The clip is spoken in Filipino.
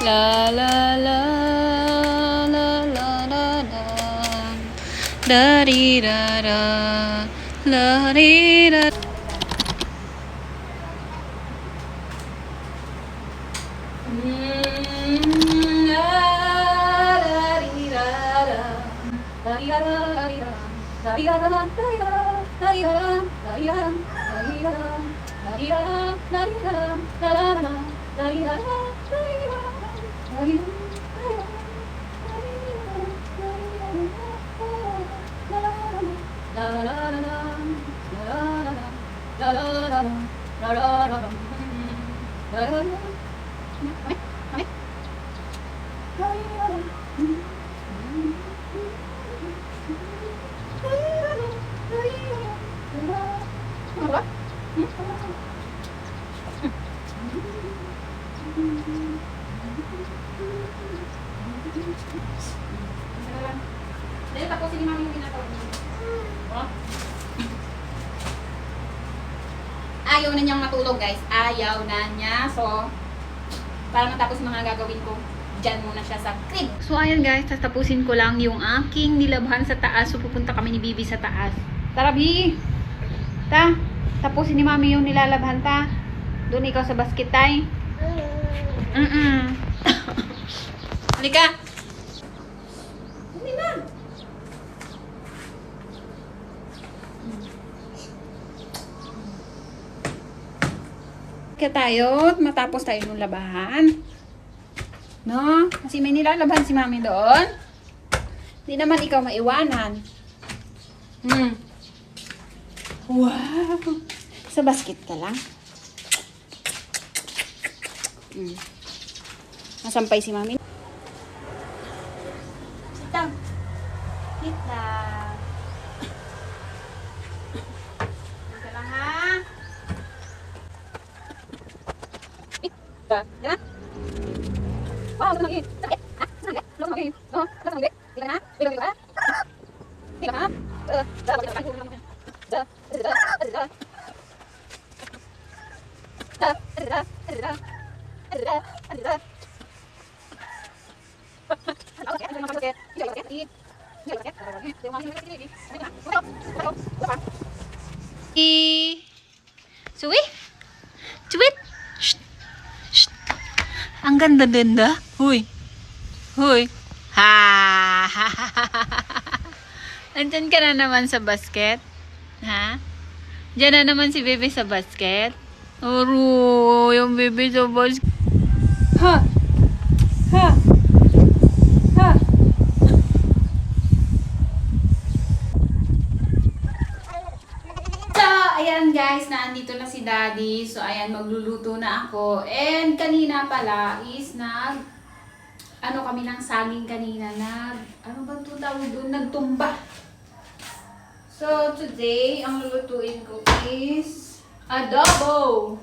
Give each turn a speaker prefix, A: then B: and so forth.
A: La la la la la la la. Da di da da. La di da. Dahil tapusin ni Mami yung ginagawa niya. Oh. Ayaw na niyang matulog, guys. Ayaw na niya. So, para matapos mga gagawin ko, dyan muna siya sa crib. So, ayan guys. Tatapusin ko lang yung aking nilabhan sa taas. So, pupunta kami ni Bibi sa taas. Tara, Bi! Tapusin ni Mami yung nilalabhan, ta. Doon ikaw sa basket, tay. Halika! Hindi na! Kaya tayo, matapos tayo nung labahan. No? Kasi may nilalaban si Mami doon. Hindi naman ikaw maiwanan. Wow! Sa basket ka lang. Nasampay si Mami. Sit down. Sit down. Dito lang ha. Yan. Wow, ito mag-i. Sakit. Ha? Sakit. Ito mag-i. Oh, ito mag-i. Tingnan na. Tingnan na. Tingnan na. Suwi? Cuit? Ang ganda-ganda. Huy. Huy. Ha. Andyan ka na naman sa basket. Ha? Diyan na naman si Bebe sa basket. Oro, yung Bebe sa basket. Ha. Ha. Ha. So, ayan guys, naandito na si Daddy. So, ayan, magluluto na ako. And kanina pala is ano kami ng saging kanina, ano ba ito tawag doon? Nagtumba. So, today, ang lulutuin ko is adobo.